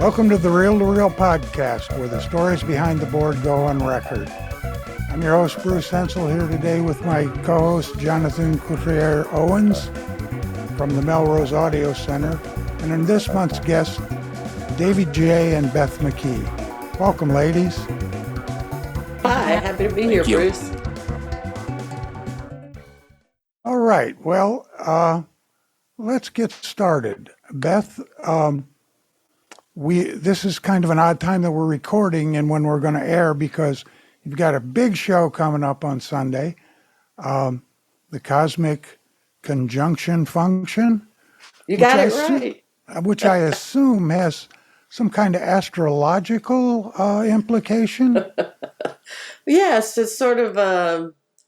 Welcome to the Reel to Reel podcast, where the stories behind the board go on record. I'm your host, Bruce Hensal, here today with my co-host, Jonathan Coutrier-Owens from the Melrose Center, and in this month's guests, Davey Jay and Beth McKee. Welcome, ladies. Hi, happy to be here, Bruce. All right, well, let's get started. Beth, this is kind of an odd time that we're recording and when we're going to air, because you've got a big show coming up on Sunday, the Cosmic Conjunction Function. You got it right. Which I assume has some kind of astrological implication. Yes, it's sort of,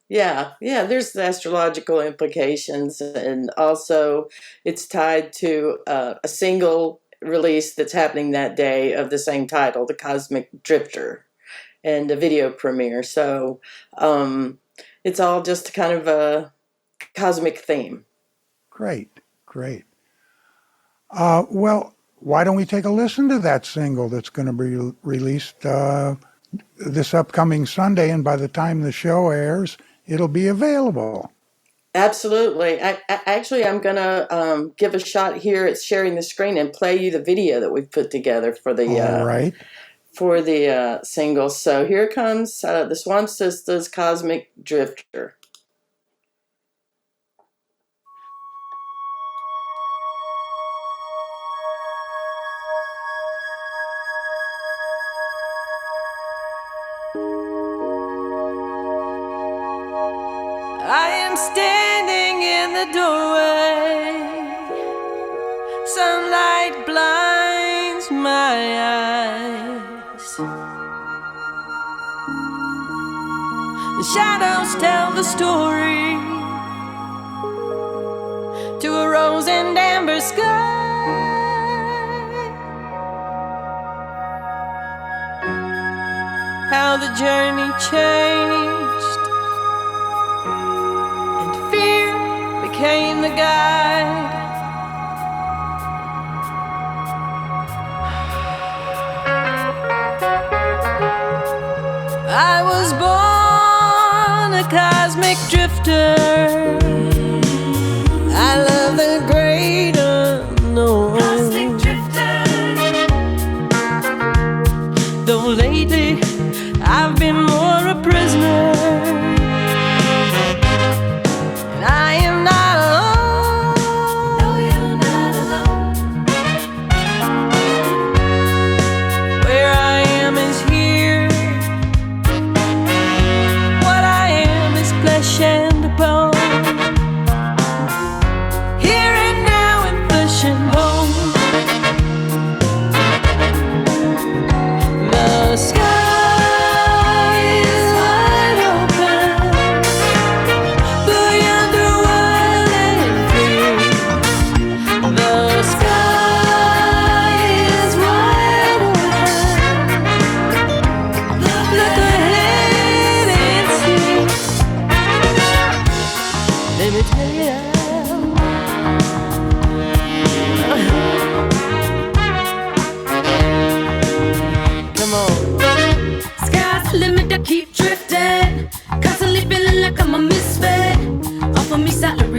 there's the astrological implications, and also it's tied to a single release that's happening that day of the same title, The Cosmic Drifter, and a video premiere. So it's all just kind of a cosmic theme. Great. Well, why don't we take a listen to that single that's going to be released this upcoming Sunday, and by the time the show airs, it'll be available. Absolutely. I'm going to give a shot here at sharing the screen and play you the video that we've put together for the single. So here comes the Swan Sistas Cosmic Drifter. I am standing in the doorway. Sunlight blinds my eyes. The shadows tell the story to a rose and amber sky. How the journey changed. Became the guide. I was born a cosmic drifter. I love the great unknown. Cosmic drifter. Though lately I've been more a prisoner.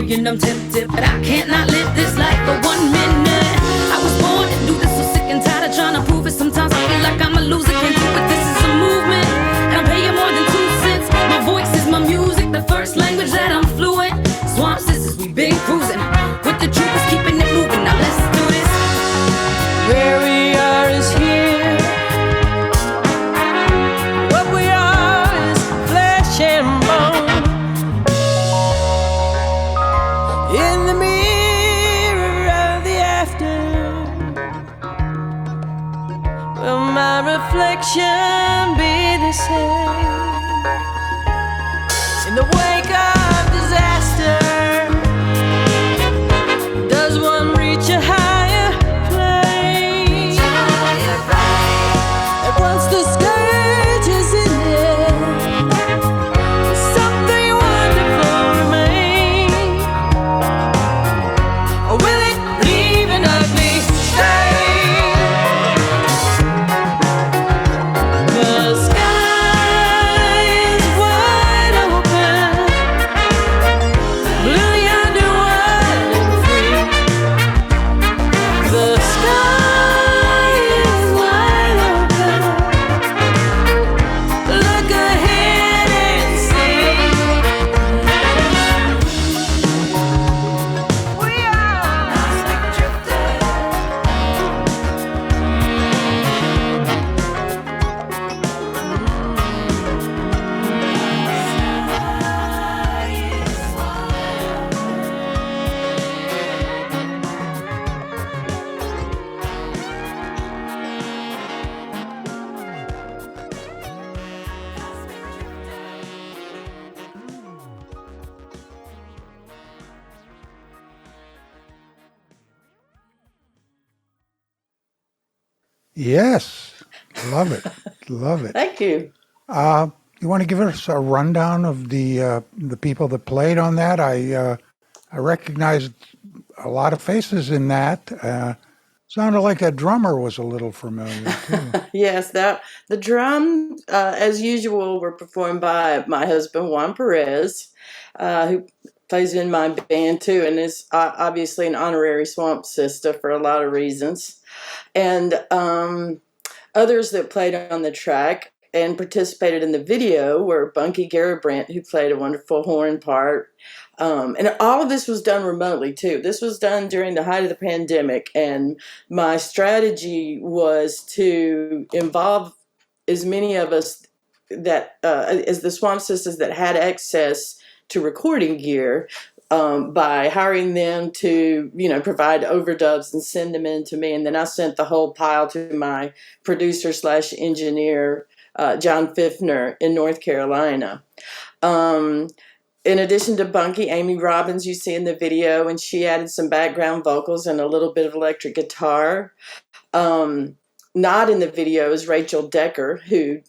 And I'm tempted, but I can't not live this life for 1 minute. I was born to do this, so sick and tired of trying to prove it. Sometimes I feel like I'm a loser, can't do it. This is a movement, and I'm paying more than 2 cents. My voice is my music, the first language that I'm fluent. Swamp Sistas, we've been cruising with the troopers, keeping it moving. Now let's do this. Where we are is here. What we are is flesh and bone. In the mirror of the after, will my reflection be the same? In the wake of disaster, Yes. Love it. Love it. Thank you. You want to give us a rundown of the people that played on that? I recognized a lot of faces in that. Sounded like that drummer was a little familiar too. Yes, that the drum, as usual, were performed by my husband Juan Perez, who plays in my band too, and is obviously an honorary Swamp Sister for a lot of reasons. And others that played on the track and participated in the video were Bunky Garibrandt, who played a wonderful horn part. And all of this was done remotely too. This was done during the height of the pandemic, and my strategy was to involve as many of us that as the Swamp Sisters that had access to recording gear, by hiring them to, provide overdubs and send them in to me. And then I sent the whole pile to my producer / engineer, John Pfiffner in North Carolina. In addition to Bunky, Amy Robbins you see in the video, and she added some background vocals and a little bit of electric guitar. Not in the video is Rachel Decker, who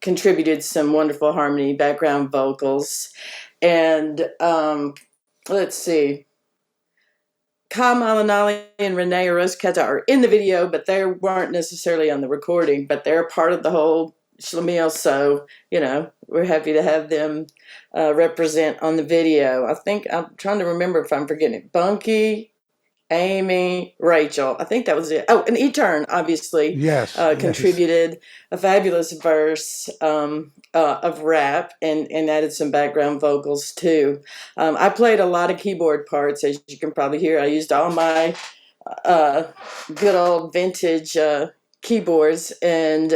contributed some wonderful harmony background vocals. And let's see, Kyle Malinali and Renee Orozqueta are in the video, but they weren't necessarily on the recording, but they're part of the whole schlemiel. So, we're happy to have them represent on the video. I think I'm trying to remember if I'm forgetting it. Bunky, Amy, Rachel. I think that was it. Oh, and E-Turn, obviously, Yes. contributed a fabulous verse of rap and added some background vocals too. I played a lot of keyboard parts, as you can probably hear. I used all my good old vintage keyboards, and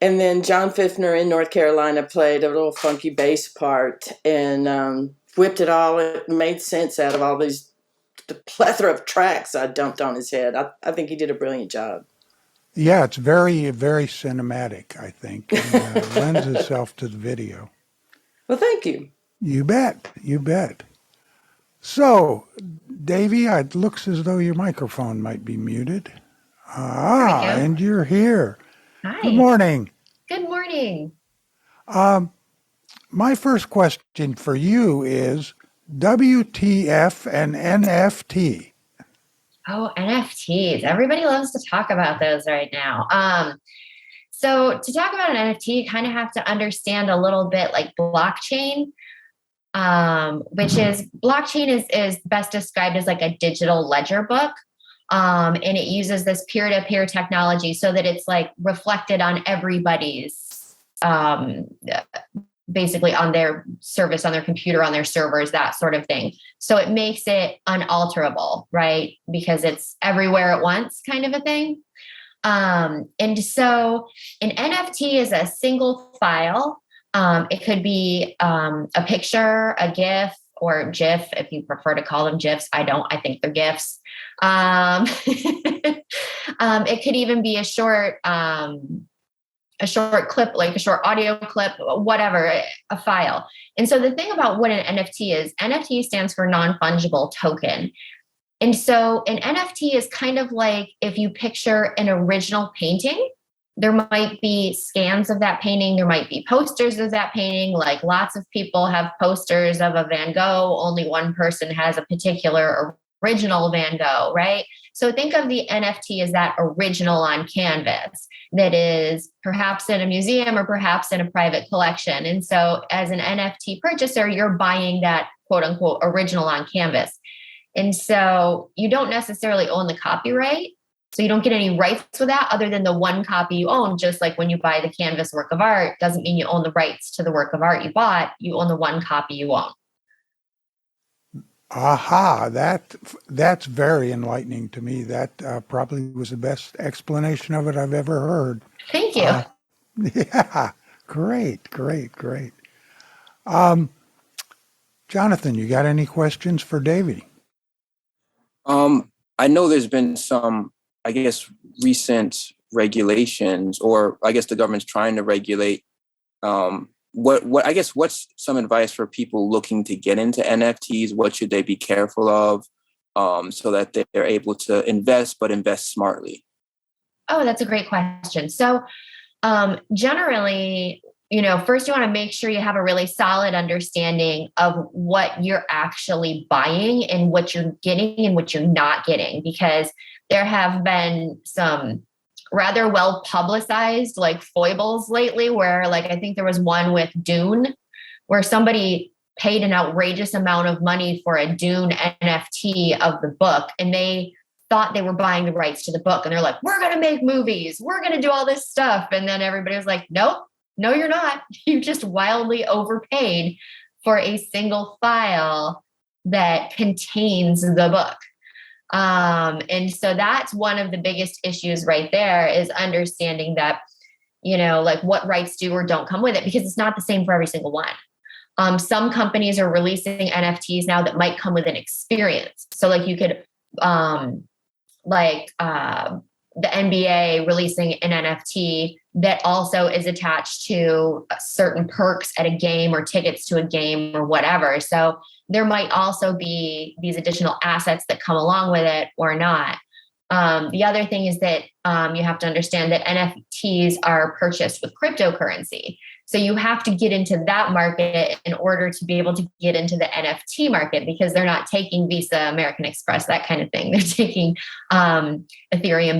then John Pfiffner in North Carolina played a little funky bass part and whipped it all. It made sense out of all the plethora of tracks I dumped on his head. I think he did a brilliant job. Yeah, it's very, very cinematic, I think, and lends itself to the video. Well, thank you. You bet. You bet. So, Davey, it looks as though your microphone might be muted. And you're here. Hi. Good morning. Good morning. My first question for you is WTF and NFT? Oh, NFTs. Everybody loves to talk about those right now. So to talk about an NFT, you kind of have to understand a little bit like blockchain, which is blockchain is best described as like a digital ledger book. And it uses this peer-to-peer technology so that it's like reflected on everybody's, basically on their service, on their computer, on their servers, that sort of thing. So it makes it unalterable, right? Because it's everywhere at once kind of a thing. And so an NFT is a single file. It could be a picture, a GIF, or GIF, if you prefer to call them GIFs. I don't. I think they're GIFs. It could even be a short clip, like a short audio clip, whatever, a file. And so the thing about what an NFT is, NFT stands for non-fungible token. And so an NFT is kind of like if you picture an original painting, there might be scans of that painting. There might be posters of that painting. Like lots of people have posters of a Van Gogh. Only one person has a particular original Van Gogh, right? So think of the NFT as that original on canvas that is perhaps in a museum or perhaps in a private collection. And so as an NFT purchaser, you're buying that quote unquote original on canvas. And so you don't necessarily own the copyright. So you don't get any rights with that other than the one copy you own. Just like when you buy the canvas work of art, doesn't mean you own the rights to the work of art you bought. You own the one copy you own. Aha, that's very enlightening to me. That probably was the best explanation of it I've ever heard. Thank you. Yeah, great. Jonathan, you got any questions for Davey? I know there's been some, I guess, recent regulations, or I guess the government's trying to regulate. What's some advice for people looking to get into NFTs? What should they be careful of? so that they're able to invest, but invest smartly? Oh, that's a great question. So generally, first you want to make sure you have a really solid understanding of what you're actually buying and what you're getting and what you're not getting, because there have been some rather well publicized like foibles lately where like, I think there was one with Dune where somebody paid an outrageous amount of money for a Dune NFT of the book, and they thought they were buying the rights to the book. And they're like, we're going to make movies. We're going to do all this stuff. And then everybody was like, nope, no, you're not. You just wildly overpaid for a single file that contains the book. And so that's one of the biggest issues right there, is understanding that, like what rights do or don't come with it, because it's not the same for every single one. Some companies are releasing NFTs now that might come with an experience. So like you could, the NBA releasing an NFT that also is attached to certain perks at a game or tickets to a game or whatever. So there might also be these additional assets that come along with it or not. The other thing is that you have to understand that NFTs are purchased with cryptocurrency. So you have to get into that market in order to be able to get into the NFT market, because they're not taking Visa, American Express, that kind of thing. They're taking Ethereum,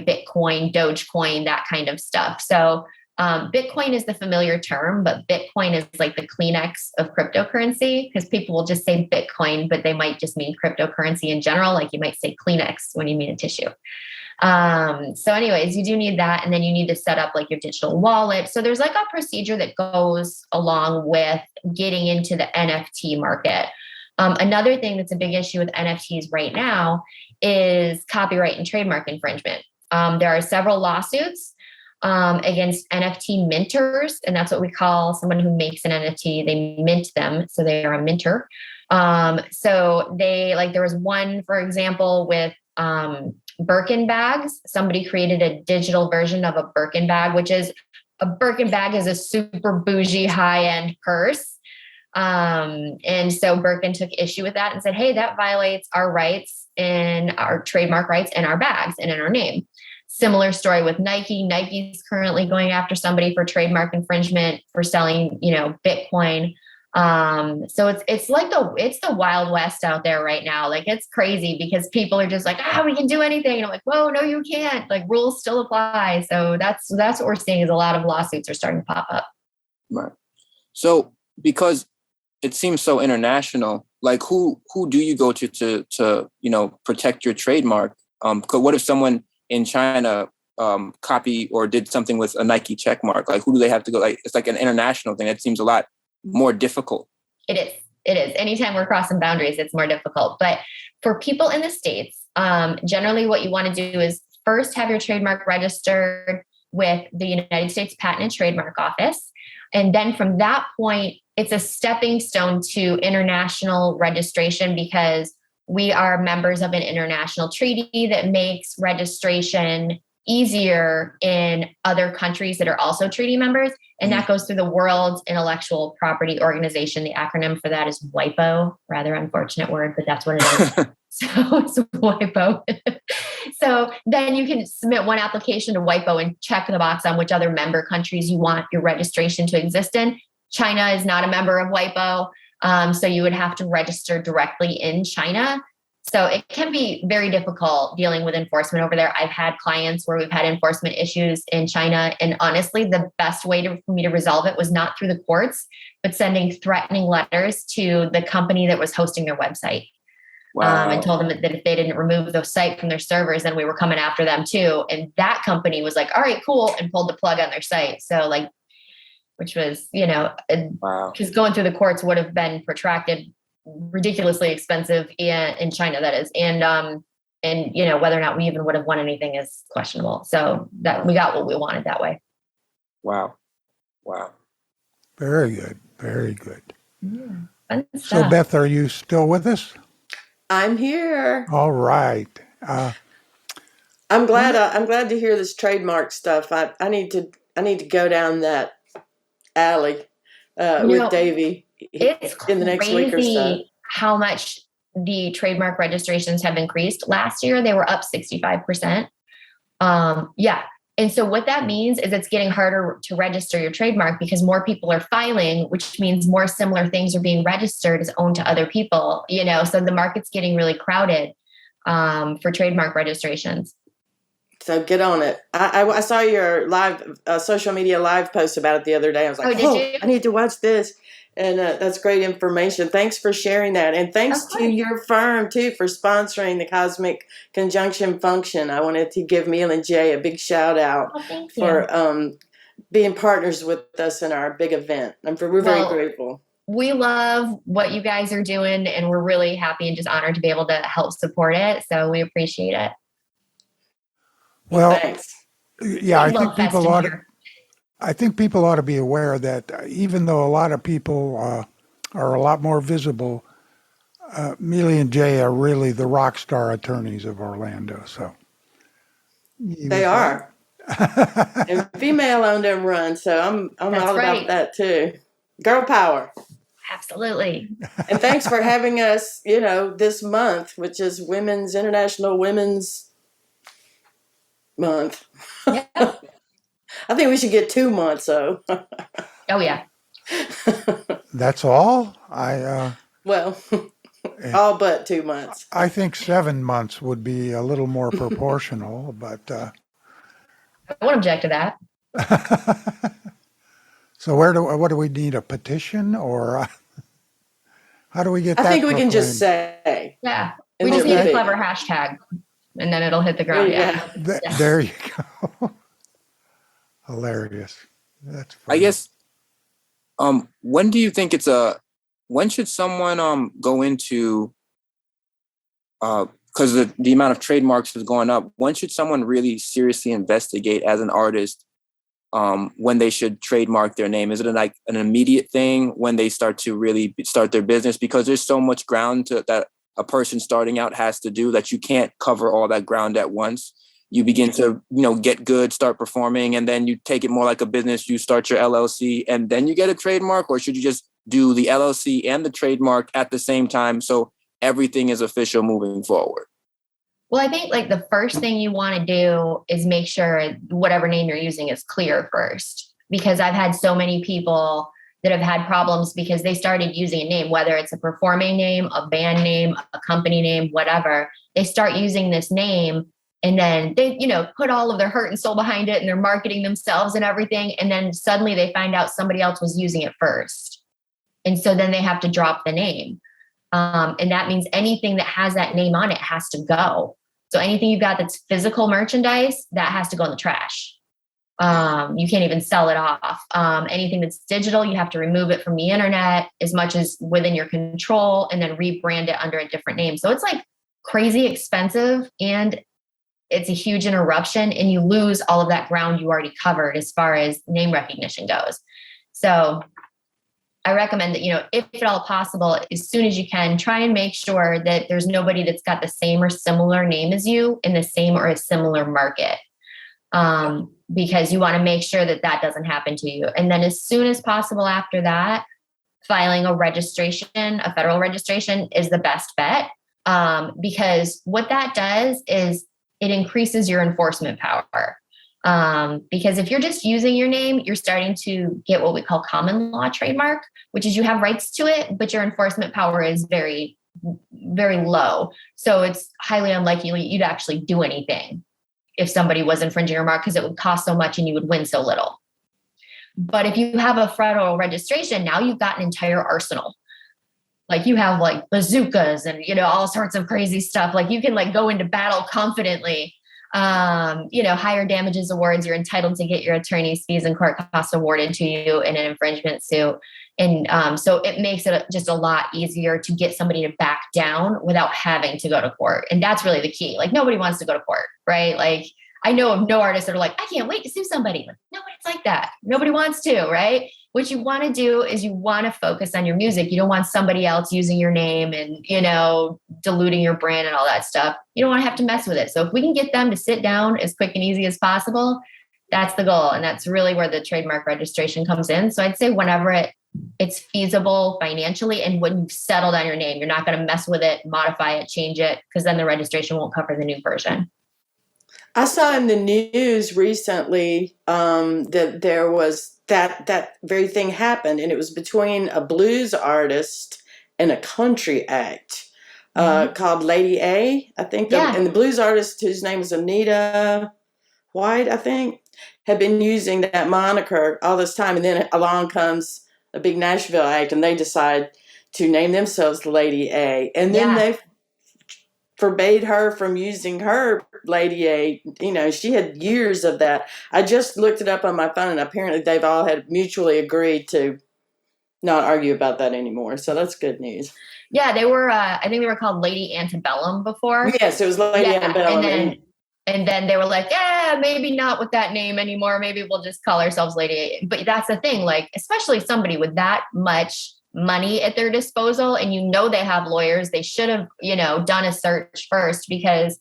Bitcoin, Dogecoin, that kind of stuff. So Bitcoin is the familiar term, but Bitcoin is like the Kleenex of cryptocurrency, because people will just say Bitcoin, but they might just mean cryptocurrency in general. Like you might say Kleenex when you mean a tissue. So anyways, you do need that. And then you need to set up like your digital wallet. So there's like a procedure that goes along with getting into the NFT market. Another thing that's a big issue with NFTs right now is copyright and trademark infringement. There are several lawsuits against NFT minters, and that's what we call someone who makes an NFT. They mint them, so they are a minter. So they there was one, for example, with Birkin bags. Somebody created a digital version of a Birkin bag, which is a Birkin bag is a super bougie high-end purse. And so Birkin took issue with that and said, hey, that violates our rights and our trademark rights in our bags and in our name. Similar story with Nike. Nike's currently going after somebody for trademark infringement for selling, Bitcoin. So it's the Wild West out there right now. Like it's crazy because people are just like, we can do anything. And I'm like, whoa, no, you can't. Like rules still apply. So that's what we're seeing, is a lot of lawsuits are starting to pop up. Right. So because it seems so international, like who do you go to protect your trademark? Because what if someone in China copy or did something with a Nike check mark? Like who do they have to go? Like it's like an international thing. It seems a lot more difficult. It is. Anytime we're crossing boundaries, it's more difficult. But for people in the States, generally what you want to do is first have your trademark registered with the United States Patent and Trademark Office. And then from that point, it's a stepping stone to international registration, because we are members of an international treaty that makes registration easier in other countries that are also treaty members. And that goes through the World Intellectual Property Organization. The acronym for that is WIPO. Rather unfortunate word, but that's what it is. So it's WIPO. So then you can submit one application to WIPO and check the box on which other member countries you want your registration to exist in. China is not a member of WIPO. So you would have to register directly in China. So it can be very difficult dealing with enforcement over there. I've had clients where we've had enforcement issues in China. And honestly, the best way for me to resolve it was not through the courts, but sending threatening letters to the company that was hosting their website. Wow. And told them that if they didn't remove the site from their servers, then we were coming after them too. And that company was like, all right, cool, and pulled the plug on their site. So which was, because going through the courts would have been protracted, ridiculously expensive in China, that is. And whether or not we even would have won anything is questionable. So that we got what we wanted that way. Wow. Very good. Very good. Yeah, so Beth, are you still with us? I'm here. All right. I'm glad to hear this trademark stuff. I need to go down that alley with Davey it's in the next week or so. How much the trademark registrations have increased. Last year, they were up 65%. Yeah. And so what that means is it's getting harder to register your trademark because more people are filing, which means more similar things are being registered as owned to other people, so the market's getting really crowded for trademark registrations. So get on it. I saw your live social media live post about it the other day. I was like, I need to watch this. And that's great information. Thanks for sharing that. And thanks to your firm, too, for sponsoring the Cosmic Conjunction Function. I wanted to give Meehle and Jay a big shout out for being partners with us in our big event. We're very grateful. We love what you guys are doing, and we're really happy and just honored to be able to help support it. So we appreciate it. Well, thanks. Yeah, I think people ought to be aware that even though a lot of people are a lot more visible, Meehle and Jay are really the rock star attorneys of Orlando. So they are. And female owned and run, so I'm all about that too. Girl power. Absolutely. And thanks for having us, this month, which is International Women's Month. Yeah. I think we should get 2 months, though. Oh, yeah. That's all? Well, all but 2 months. I think 7 months would be a little more proportional, but... I won't object to that. So what do we need, a petition, or how do we get that I think we proclaimed? can just say. Yeah. We just need a clever hashtag, and then it'll hit the ground. Yeah. There you go. Hilarious. That's funny. I guess, when do you think when should someone go into, because the amount of trademarks is going up, when should someone really seriously investigate as an artist when they should trademark their name? Is it like an immediate thing when they start to really start their business? Because there's so much ground that a person starting out has to do that you can't cover all that ground at once. You begin to, get good, start performing, and then you take it more like a business. You start your LLC and then you get a trademark, or should you just do the LLC and the trademark at the same time so everything is official moving forward? Well, I think the first thing you want to do is make sure whatever name you're using is clear first, because I've had so many people that have had problems because they started using a name, whether it's a performing name, a band name, a company name, whatever. They start using this name, and then they, put all of their heart and soul behind it, and they're marketing themselves and everything. And then suddenly they find out somebody else was using it first. And so then they have to drop the name. And that means anything that has that name on it has to go. So anything you've got that's physical merchandise, that has to go in the trash. You can't even sell it off. Anything that's digital, you have to remove it from the internet as much as within your control, and then rebrand it under a different name. So it's crazy expensive, and it's a huge interruption, and you lose all of that ground you already covered as far as name recognition goes. So I recommend that, if at all possible, as soon as you can, try and make sure that there's nobody that's got the same or similar name as you in the same or a similar market, because you want to make sure that doesn't happen to you. And then as soon as possible after that, filing a federal registration is the best bet, because what that does is it increases your enforcement power. Because if you're just using your name, you're starting to get what we call common law trademark, which is you have rights to it, but your enforcement power is very, very low. So it's highly unlikely you'd actually do anything if somebody was infringing your mark, because it would cost so much and you would win so little. But if you have a federal registration, now you've got an entire arsenal. You have bazookas and, all sorts of crazy stuff. You can go into battle confidently. Higher damages awards, you're entitled to get your attorney's fees and court costs awarded to you in an infringement suit. And so it makes it just a lot easier to get somebody to back down without having to go to court. And that's really the key. Nobody wants to go to court, right? I know of no artists that are I can't wait to sue somebody. Nobody's like that. Nobody wants to, right? What you want to do is you want to focus on your music. You don't want somebody else using your name and, diluting your brand and all that stuff. You don't want to have to mess with it. So if we can get them to sit down as quick and easy as possible, that's the goal. And that's really where the trademark registration comes in. So I'd say whenever it it's feasible financially. And when you've settled on your name, you're not going to mess with it, modify it, change it, because then the registration won't cover the new version. I saw in the news recently that there was that very thing happened, and it was between a blues artist and a country act called Lady A, I think. And the blues artist, whose name is Anita White, I think, had been using that moniker all this time, and then along comes a big Nashville act, and they decide to name themselves Lady A, and then they forbade her from using her Lady A. You know, she had years of that. I just looked it up on my phone, and apparently they've all had mutually agreed to not argue about that anymore. So that's good news. Yeah, they were, I think they were called Lady Antebellum before. Yes, it was Lady Antebellum. And then they were like, yeah, maybe not with that name anymore. Maybe we'll just call ourselves Lady A. But that's the thing, like, especially somebody with that much money at their disposal, and you know they have lawyers, they should have, you know, done a search first, because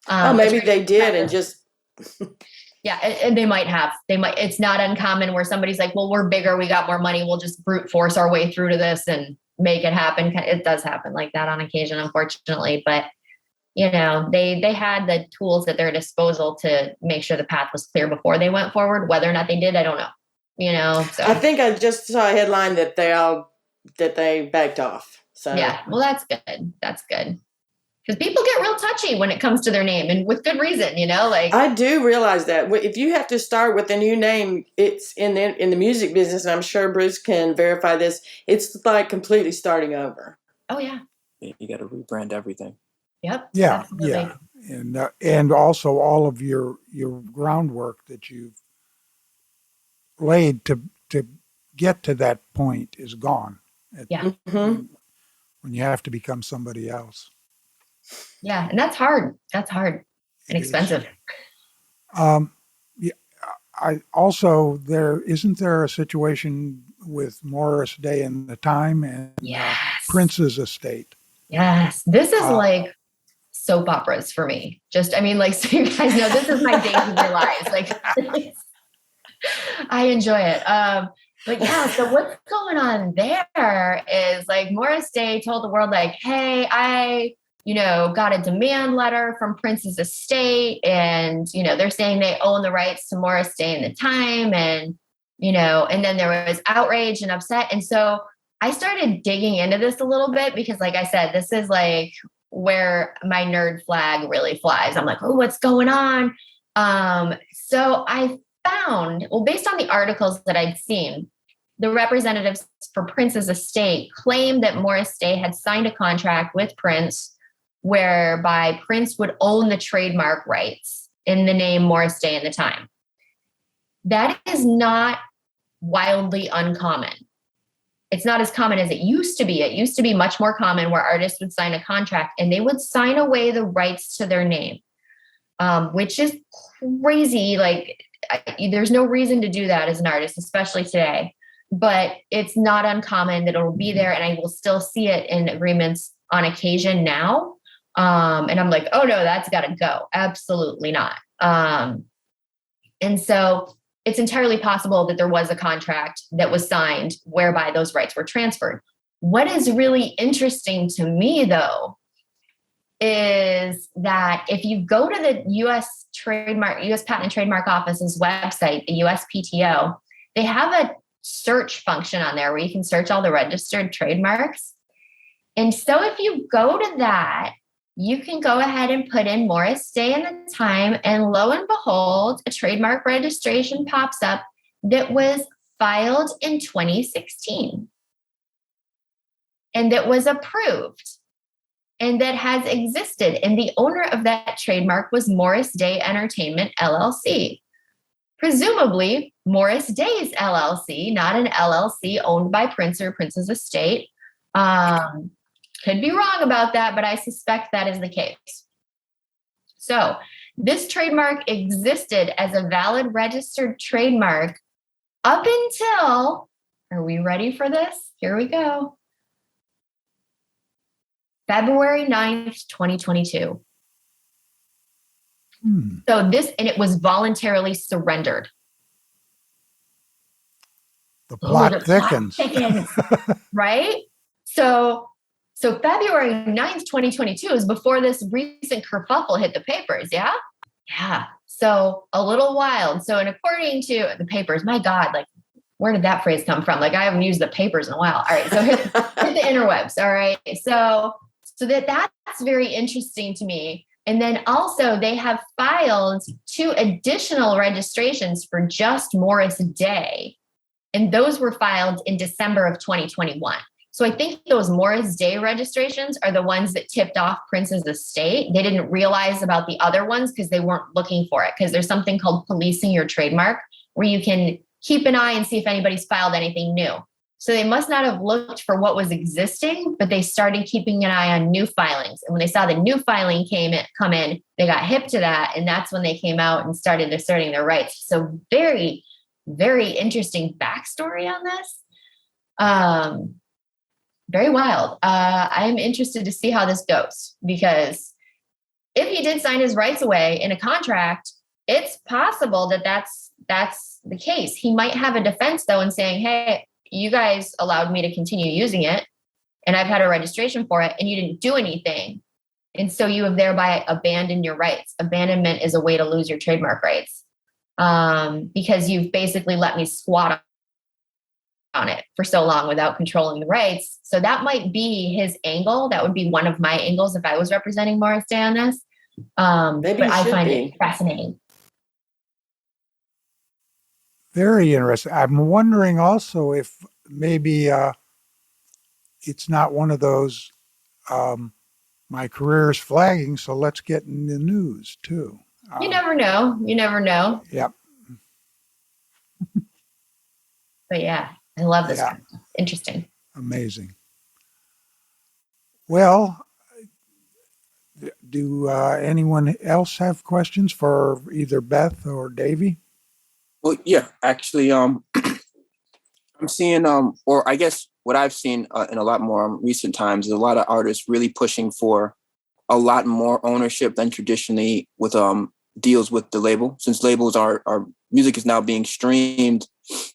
maybe they did and just yeah, and they might it's not uncommon where somebody's like, well, we're bigger, we got more money, we'll just brute force our way through to this and make it happen. It does happen like that on occasion, unfortunately, but you know, they had the tools at their disposal to make sure the path was clear before they went forward. Whether or not they did, I don't know. You know, so I think I just saw a headline that they backed off. So yeah, well, that's good. That's good. Because people get real touchy when it comes to their name, and with good reason, you know, like I do realize that if you have to start with a new name, it's in the music business, and I'm sure Bruce can verify this, it's like completely starting over. Oh yeah. You got to rebrand everything. Yep. Yeah. Absolutely. Yeah. And also all of your groundwork that you've laid to get to that point is gone. Mm-hmm. When you have to become somebody else. Yeah. And that's hard. That's hard and expensive. Yeah, I also, isn't there a situation with Morris Day and the Time and Prince's estate? Yes. This is like soap operas for me. Just, I mean, like, so you guys know, this is my days of your lives. Like, I enjoy it. But yeah, so what's going on there is like Morris Day told the world like, hey, I, you know, got a demand letter from Prince's estate, and, you know, they're saying they own the rights to Morris Day and the Time. And, you know, and then there was outrage and upset. And so I started digging into this a little bit because, like I said, this is like where my nerd flag really flies. I'm like, oh, what's going on? So I found, well, based on the articles that I'd seen, the representatives for Prince's estate claimed that Morris Day had signed a contract with Prince whereby Prince would own the trademark rights in the name Morris Day and the Time. That is not wildly uncommon. It's not as common as it used to be. It used to be much more common where artists would sign a contract and they would sign away the rights to their name, which is crazy. Like, there's no reason to do that as an artist, especially today. But it's not uncommon that it'll be there, and I will still see it in agreements on occasion now. And I'm like, oh no, that's got to go. Absolutely not. And so it's entirely possible that there was a contract that was signed whereby those rights were transferred. What is really interesting to me, though, is that if you go to the U.S. Patent and Trademark Office's website, the USPTO, they have a search function on there where you can search all the registered trademarks. And so if you go to that, you can go ahead and put in Morris Day and the Time, and lo and behold, a trademark registration pops up that was filed in 2016 and that was approved and that has existed. And the owner of that trademark was Morris Day Entertainment, LLC. Presumably Morris Day's LLC, not an LLC owned by Prince or Prince's estate. Could be wrong about that, but I suspect that is the case. So this trademark existed as a valid registered trademark up until, are we ready for this? Here we go. February 9th, 2022. So this, and it was voluntarily surrendered. The plot thickens. Right? So February 9th, 2022 is before this recent kerfuffle hit the papers, yeah? Yeah. So a little wild. So, and according to the papers, my God, like, where did that phrase come from? Like, I haven't used the papers in a while. All right. So hit the interwebs. All right. So that's very interesting to me. And then also they have filed 2 additional registrations for just Morris Day. And those were filed in December of 2021. So I think those Morris Day registrations are the ones that tipped off Prince's estate. They didn't realize about the other ones because they weren't looking for it, because there's something called policing your trademark, where you can keep an eye and see if anybody's filed anything new. So they must not have looked for what was existing, but they started keeping an eye on new filings. And when they saw the new filing come in, they got hip to that. And that's when they came out and started asserting their rights. So very, very interesting backstory on this. Very wild. I'm interested to see how this goes, because if he did sign his rights away in a contract, it's possible that that's the case. He might have a defense though in saying, hey, you guys allowed me to continue using it and I've had a registration for it and you didn't do anything. And so you have thereby abandoned your rights. Abandonment is a way to lose your trademark rights, because you've basically let me squat on it for so long without controlling the rights. So that might be his angle. That would be one of my angles if I was representing Morris Day on this. Maybe but I find it fascinating. Very interesting. I'm wondering also if maybe it's not one of those, my career is flagging, so let's get in the news too. You never know. You never know. Yep. But yeah, I love this. Yeah. Interesting. Amazing. Well, do anyone else have questions for either Beth or Davey? Well, yeah, actually, I'm seeing, or I guess what I've seen in a lot more recent times is a lot of artists really pushing for a lot more ownership than traditionally with deals with the label. Since labels are music is now being streamed,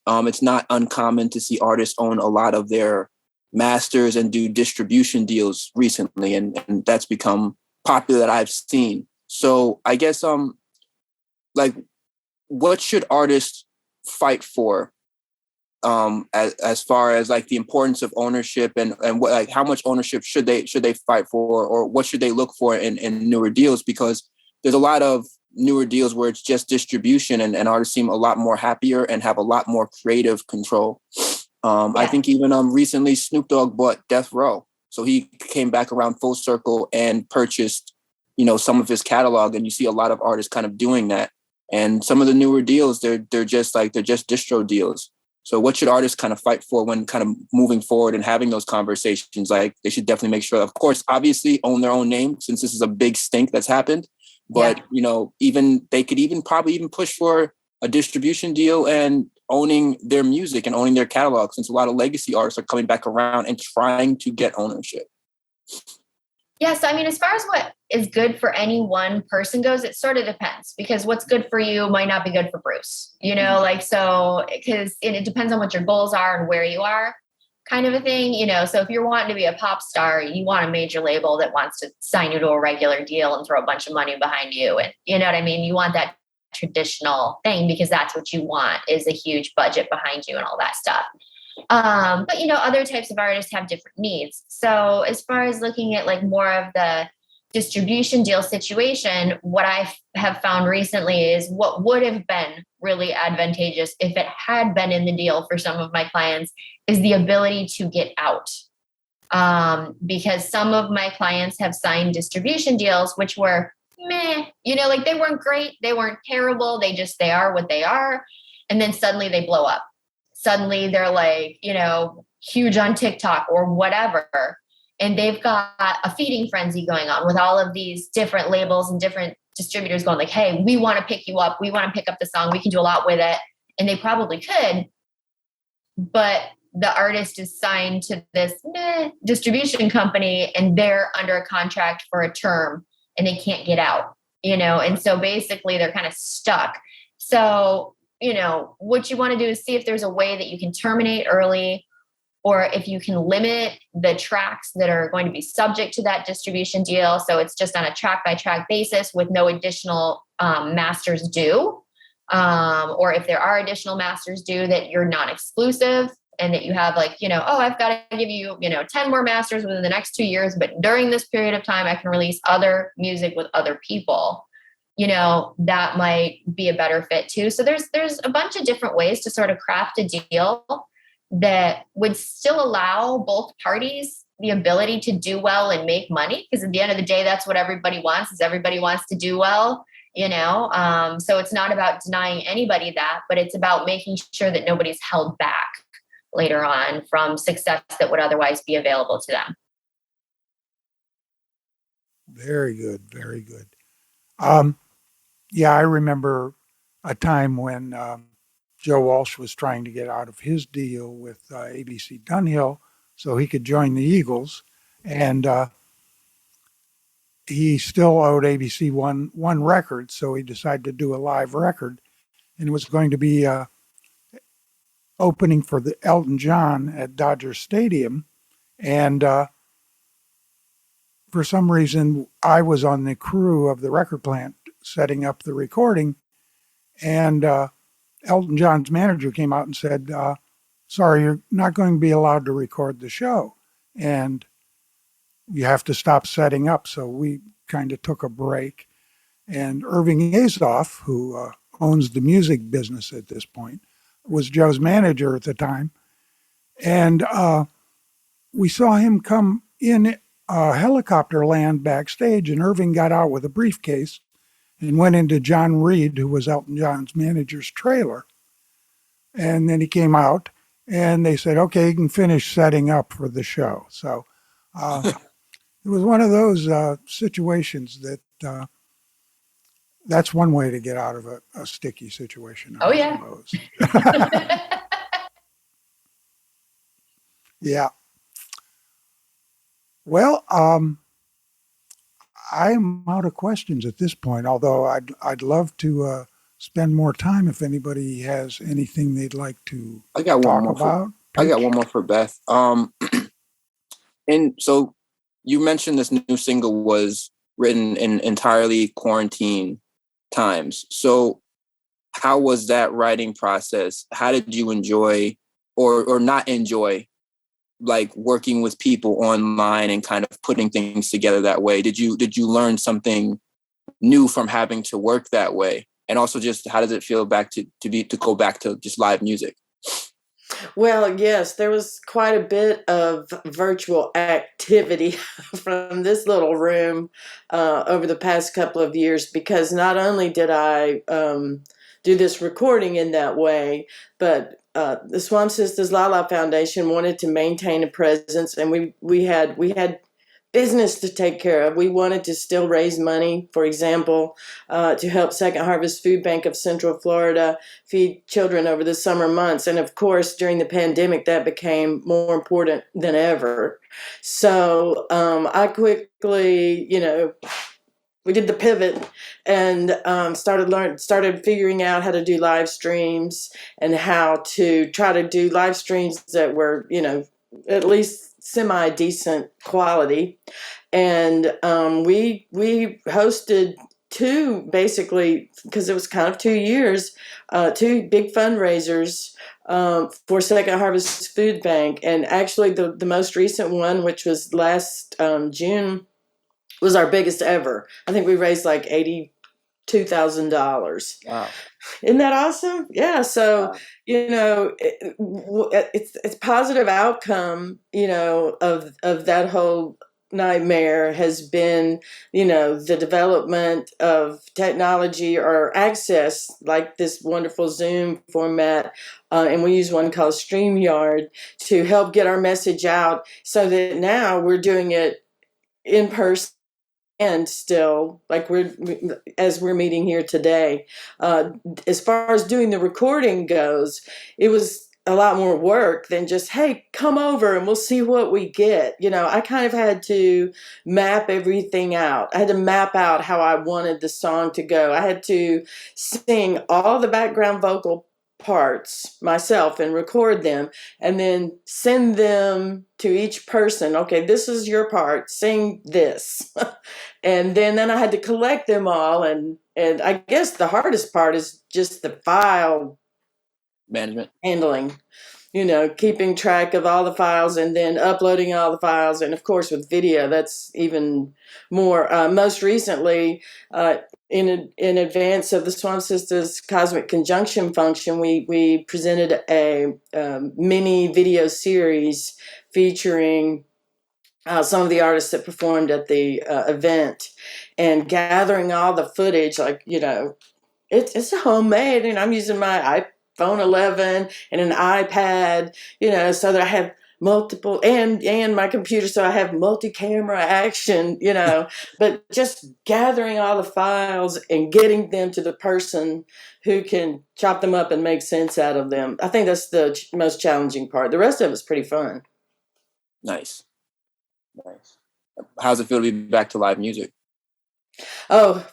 it's not uncommon to see artists own a lot of their masters and do distribution deals recently, and that's become popular that I've seen. So I guess like, what should artists fight for as far as like the importance of ownership and what, like, how much ownership should they fight for, or what should they look for in newer deals? Because there's a lot of newer deals where it's just distribution and artists seem a lot more happier and have a lot more creative control. Yeah. I think even recently Snoop Dogg bought Death Row. So he came back around full circle and purchased, some of his catalog. And you see a lot of artists kind of doing that. And some of the newer deals, they're just distro deals. So what should artists kind of fight for when kind of moving forward and having those conversations? Like, they should definitely make sure, of course, obviously own their own name, since this is a big stink that's happened. But, even they could probably push for a distribution deal and owning their music and owning their catalog, since a lot of legacy artists are coming back around and trying to get ownership. Yeah. So, I mean, as far as what is good for any one person goes, it sort of depends, because what's good for you might not be good for Bruce, because it depends on what your goals are and where you are, kind of a thing, so if you're wanting to be a pop star, you want a major label that wants to sign you to a regular deal and throw a bunch of money behind you. And you know what I mean? You want that traditional thing because that's what you want, is a huge budget behind you and all that stuff. But other types of artists have different needs. So as far as looking at like more of the distribution deal situation, what I have found recently is what would have been really advantageous if it had been in the deal for some of my clients is the ability to get out. Because some of my clients have signed distribution deals, which were meh, they weren't great. They weren't terrible. They are what they are. And then suddenly they blow up. Suddenly they're like, huge on TikTok or whatever. And they've got a feeding frenzy going on with all of these different labels and different distributors going like, hey, we want to pick you up. We want to pick up the song. We can do a lot with it. And they probably could. But the artist is signed to this distribution company and they're under a contract for a term and they can't get out, and so basically they're kind of stuck. So what you want to do is see if there's a way that you can terminate early, or if you can limit the tracks that are going to be subject to that distribution deal. So it's just on a track by track basis with no additional masters due. Or if there are additional masters due, that you're non-exclusive and that you have I've got to give you, 10 more masters within the next 2 years, but during this period of time, I can release other music with other people. That might be a better fit too. So there's a bunch of different ways to sort of craft a deal that would still allow both parties the ability to do well and make money. Because at the end of the day, that's what everybody wants, is everybody wants to do well, So it's not about denying anybody that, but it's about making sure that nobody's held back later on from success that would otherwise be available to them. Very good. Very good. Yeah, I remember a time when Joe Walsh was trying to get out of his deal with ABC Dunhill so he could join the Eagles. And he still owed ABC one record, so he decided to do a live record. And it was going to be opening for the Elton John at Dodger Stadium. And for some reason, I was on the crew of the record plant setting up the recording. And Elton John's manager came out and said, sorry, you're not going to be allowed to record the show. And you have to stop setting up. So we kind of took a break. And Irving Azoff, who owns the music business at this point, was Joe's manager at the time. And we saw him come in helicopter land backstage, and Irving got out with a briefcase and went into John Reed, who was Elton John's manager's trailer. And then he came out and they said, okay, you can finish setting up for the show. So it was one of those situations that that's one way to get out of a sticky situation. Oh, yeah. Yeah. Well, I'm out of questions at this point, although I'd love to spend more time if anybody has anything they'd like to talk about. I got one more for Beth. And so you mentioned this new single was written in entirely quarantine times. So how was that writing process? How did you enjoy or not enjoy like working with people online and kind of putting things together that way? Did you learn something new from having to work that way? And also just how does it feel to go back to just live music? Well, yes, there was quite a bit of virtual activity from this little room over the past couple of years, because not only did I do this recording in that way, but the Swamp Sistas Lala Foundation wanted to maintain a presence, and we had business to take care of. We wanted to still raise money, for example, to help Second Harvest Food Bank of Central Florida feed children over the summer months. And of course, during the pandemic, that became more important than ever. So I quickly, we did the pivot and started figuring out how to do live streams and how to try to do live streams that were, at least semi-decent quality. And we hosted two, basically, because it was kind of 2 years, two big fundraisers for Second Harvest Food Bank. And actually the most recent one, which was last June, was our biggest ever. I think we raised like $82,000. Wow. Isn't that awesome? Yeah. So, Wow. it's positive outcome, of that whole nightmare has been, the development of technology or access like this wonderful Zoom format. And we use one called StreamYard to help get our message out, so that now we're doing it in person. And still, like as we're meeting here today, as far as doing the recording goes, it was a lot more work than just, hey, come over and we'll see what we get. I kind of had to map everything out. I had to map out how I wanted the song to go. I had to sing all the background vocal parts myself and record them and then send them to each person. Okay, this is your part, sing this. And then I had to collect them all, and I guess the hardest part is just the file Management. handling, keeping track of all the files and then uploading all the files. And of course, with video, that's even more. Most recently, in advance of the Swan Sistas Cosmic Conjunction function, we presented a mini video series featuring some of the artists that performed at the event, and gathering all the footage, it's homemade, and I'm using my iPhone 11 and an iPad, so that I have multiple, and my computer, so I have multi-camera action, but just gathering all the files and getting them to the person who can chop them up and make sense out of them. I think that's the most challenging part. The rest of it's pretty fun. Nice. How's it feel to be back to live music? Or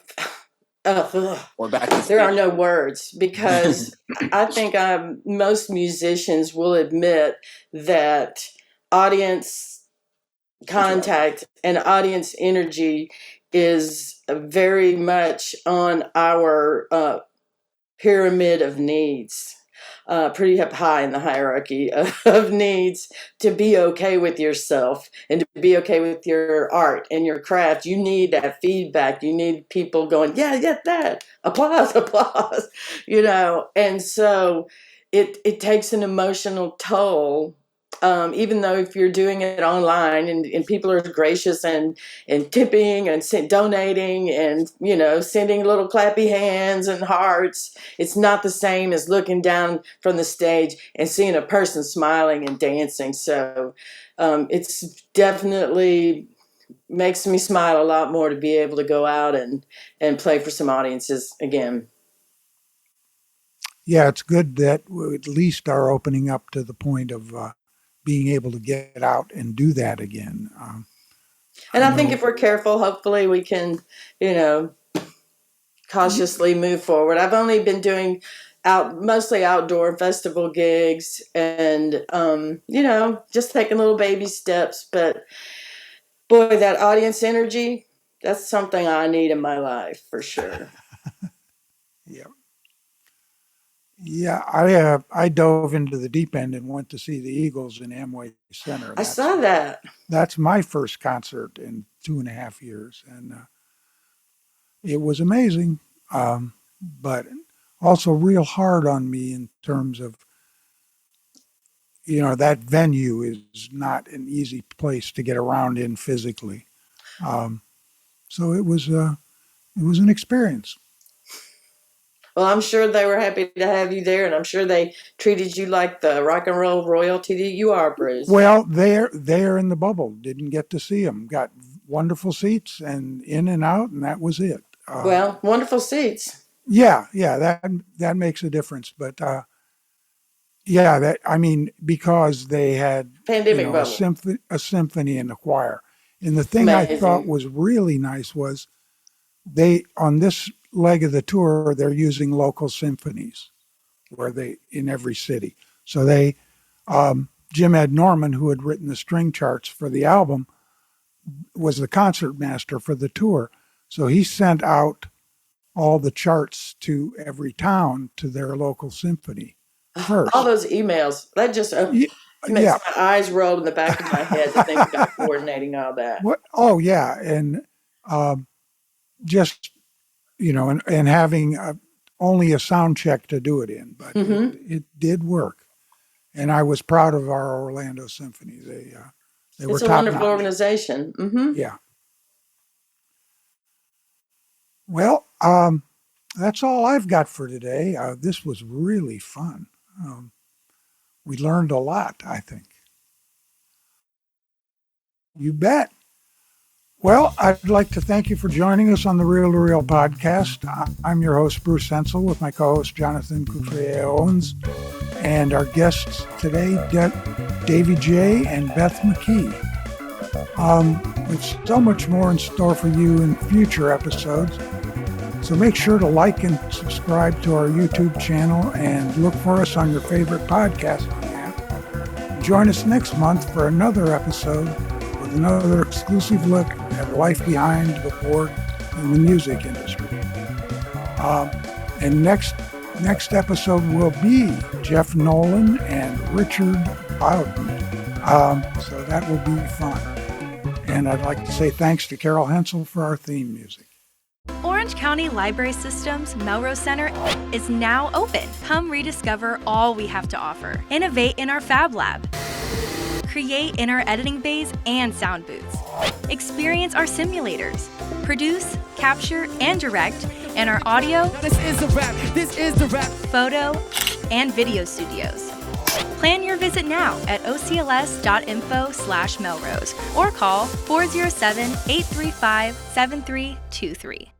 back to there are no words, because I think most musicians will admit that audience contact and audience energy is very much on our pyramid of needs. Pretty high in the hierarchy of needs to be okay with yourself and to be okay with your art and your craft. You need that feedback. You need people going, yeah, that, applause, and so it takes an emotional toll. Even though if you're doing it online and people are gracious and tipping and donating and, sending little clappy hands and hearts, it's not the same as looking down from the stage and seeing a person smiling and dancing. So it's definitely makes me smile a lot more to be able to go out and play for some audiences again. Yeah, it's good that we at least are opening up to the point of being able to get out and do that again. And I think if we're careful, hopefully we can, cautiously move forward. I've only been doing mostly outdoor festival gigs and, just taking little baby steps. But boy, that audience energy, that's something I need in my life for sure. Yeah. Yeah, I dove into the deep end and went to see the Eagles in Amway Center. I saw that. That's my first concert in 2.5 years, and it was amazing, but also real hard on me in terms of, that venue is not an easy place to get around in physically. So it was an experience. Well, I'm sure they were happy to have you there, and I'm sure they treated you like the rock and roll royalty that you are, Bruce. Well, they're in the bubble. Didn't get to see them. Got wonderful seats and in and out, and that was it. Wonderful seats. Yeah, that makes a difference. But because they had Pandemic bubble. a symphony and a choir. And the thing I thought was really nice was they, on this leg of the tour, they're using local symphonies in every city. So they, Jim Ed Norman, who had written the string charts for the album, was the concert master for the tour. So he sent out all the charts to every town to their local symphony first. All those emails, that just makes my eyes roll in the back of my head to think about coordinating all that. Oh, yeah. And just, and having only a sound check to do it in, but it did work. And I was proud of our Orlando Symphony. They were It's a wonderful organization. Mm-hmm. Yeah. Well, that's all I've got for today. This was really fun. We learned a lot, I think. You bet. Well, I'd like to thank you for joining us on the Real to Real podcast. I'm your host, Bruce Hensal, with my co-host, Jonathan Coutrier-Owens, and our guests today, Davey Jay and Beth McKee. With so much more in store for you in future episodes. So make sure to like and subscribe to our YouTube channel and look for us on your favorite podcasting app. Join us next month for another episode with another exclusive look at life behind the board in the music industry. And next episode will be Jeff Nolan and Richard Bowden. So that will be fun. And I'd like to say thanks to Carol Hensal for our theme music. Orange County Library System's Melrose Center is now open. Come rediscover all we have to offer. Innovate in our Fab Lab. Create in our editing bays and sound booths. Experience our simulators. Produce, capture, and direct in our audio, photo, and video studios. Plan your visit now at ocls.info/Melrose or call 407-835-7323.